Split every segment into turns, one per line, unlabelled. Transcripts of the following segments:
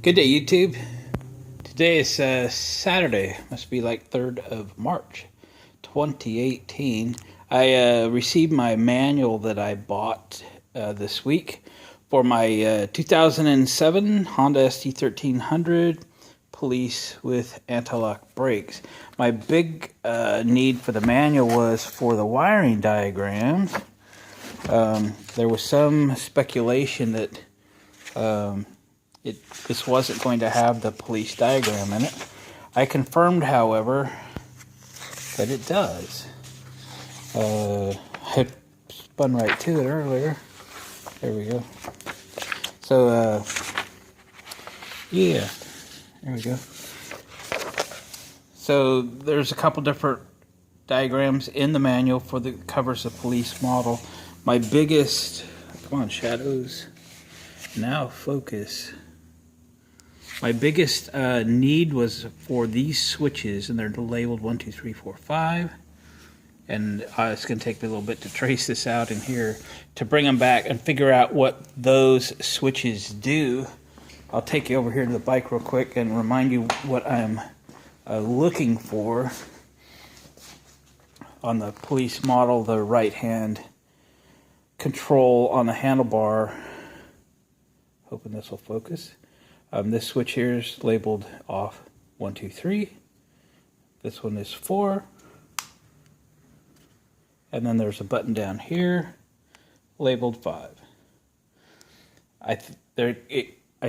Good day, YouTube. Today is Saturday, must be like 3rd of March, 2018. I received my manual that I bought this week for my 2007 Honda ST1300 Police with anti-lock brakes. My big need for the manual was for the wiring diagrams. There was some speculation that this wasn't going to have the police diagram in it. I confirmed, however, that it does. I spun right to it earlier. There we go. So, yeah, there we go. So there's a couple different diagrams in the manual for the covers the police model. My biggest, come on, shadows, now focus. My biggest need was for these switches, and they're labeled 1, 2, 3, 4, 5. And it's going to take me a little bit to trace this out in here to bring them back and figure out what those switches do. I'll take you over here to the bike real quick and remind you what I'm looking for on the police model. The right hand control on the handlebar. Hoping this will focus. This switch here is labeled off 1, 2, 3. This one is 4. And then there's a button down here labeled 5. I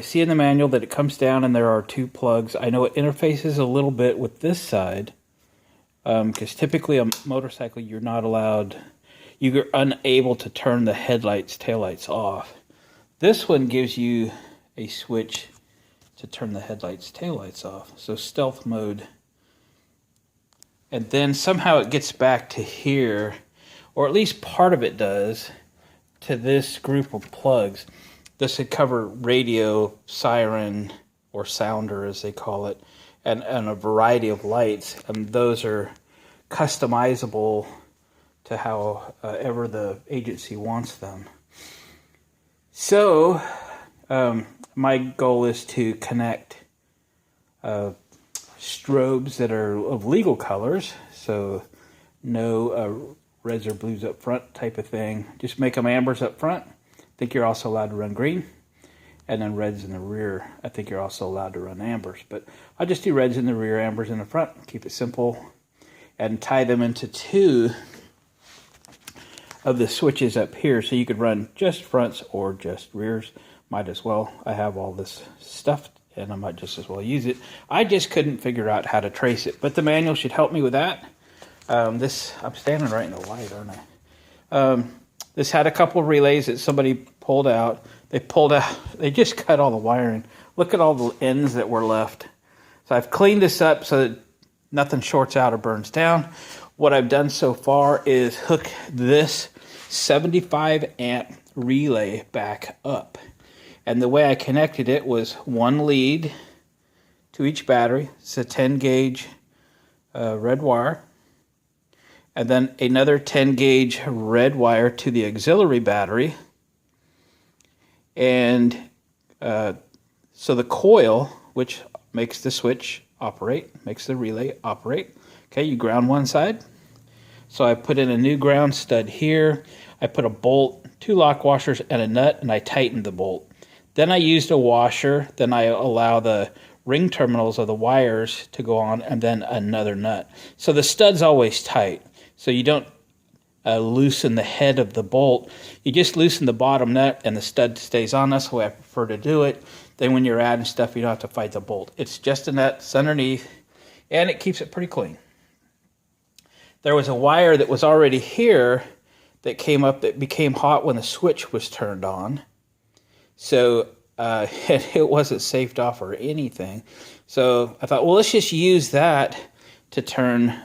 see in the manual that it comes down and there are 2 plugs. I know it interfaces a little bit with this side because typically a motorcycle you're unable to turn the headlights, taillights off. This one gives you a switch to turn the headlights, taillights off. So stealth mode. And then somehow it gets back to here, or at least part of it does, to this group of plugs. This would cover radio, siren, or sounder as they call it, and a variety of lights. And those are customizable to however the agency wants them. So, my goal is to connect strobes that are of legal colors, so no reds or blues up front type of thing. Just make them ambers up front. I think you're also allowed to run green, and then reds in the rear. I think you're also allowed to run ambers, but I'll just do reds in the rear, ambers in the front, keep it simple, and tie them into 2 of the switches up here, so you could run just fronts or just rears. Might as well. I have all this stuff and I might just as well use it. I just couldn't figure out how to trace it, but the manual should help me with that. I'm standing right in the light, aren't I? This had a couple of relays that somebody pulled out. They just cut all the wiring. Look at all the ends that were left. So I've cleaned this up so that nothing shorts out or burns down. What I've done so far is hook this 75 amp relay back up. And the way I connected it was 1 lead to each battery. It's a 10 gauge red wire. And then another 10 gauge red wire to the auxiliary battery. And so the coil, which makes the switch operate, makes the relay operate. Okay, you ground one side. So I put in a new ground stud here. I put a bolt, 2 lock washers, and a nut, and I tightened the bolt. Then I used a washer, then I allow the ring terminals of the wires to go on, and then another nut. So the stud's always tight. So you don't loosen the head of the bolt. You just loosen the bottom nut and the stud stays on. That's the way I prefer to do it. Then when you're adding stuff, you don't have to fight the bolt. It's just a nut, it's underneath, and it keeps it pretty clean. There was a wire that was already here that came up that became hot when the switch was turned on. So it wasn't safed off or anything. So I thought, well, let's just use that to turn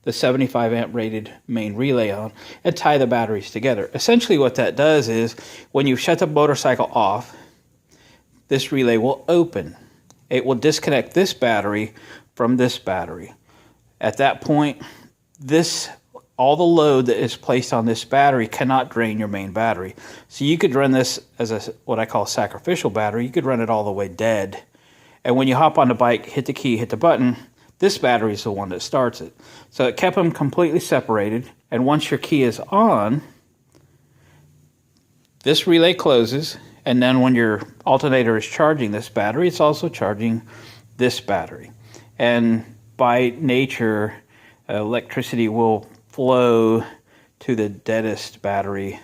the 75 amp rated main relay on and tie the batteries together. Essentially what that does is when you shut the motorcycle off, this relay will open. It will disconnect this battery from this battery. At that point, all the load that is placed on this battery cannot drain your main battery. So you could run this as what I call a sacrificial battery. You could run it all the way dead And when you hop on the bike, hit the key, hit the button, this battery is the one that starts it. So it kept them completely separated. And once your key is on, this relay closes. And then when your alternator is charging this battery, it's also charging this battery. And by nature, electricity will flow to the deadest battery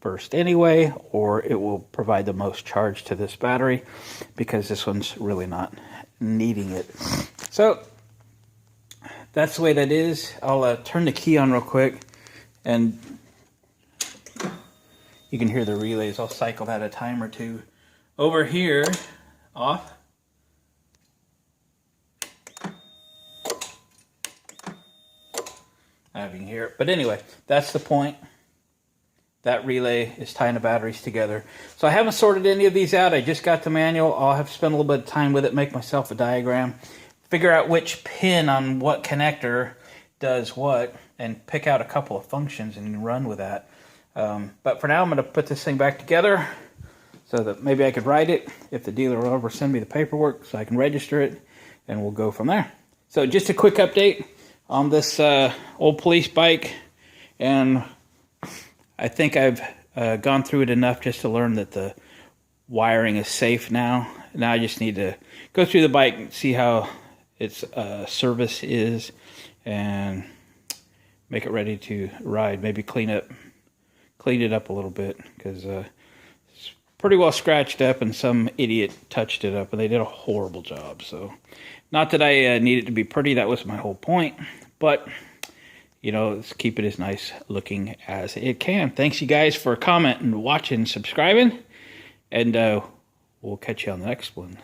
first anyway, or it will provide the most charge to this battery because this one's really not needing it. So that's the way that is. I'll turn the key on real quick, and you can hear the relays. I'll cycle that a time or two. Over here, off. I don't know if you can hear it, but anyway, that's the point. That relay is tying the batteries together. So I haven't sorted any of these out. I just got the manual. I'll have to spend a little bit of time with it, make myself a diagram, figure out which pin on what connector does what, and pick out a couple of functions and run with that. But for now, I'm going to put this thing back together so that maybe I could ride it if the dealer will ever send me the paperwork so I can register it, and we'll go from there. So just a quick update on this old police bike, and I think I've gone through it enough just to learn that the wiring is safe now. Now I just need to go through the bike and see how its service is and make it ready to ride. Maybe clean it up a little bit, because it's pretty well scratched up and some idiot touched it up and they did a horrible job. So not that I need it to be pretty, that was my whole point, but you know, let's keep it as nice looking as it can. Thanks you guys for commenting, watching, subscribing, and we'll catch you on the next one.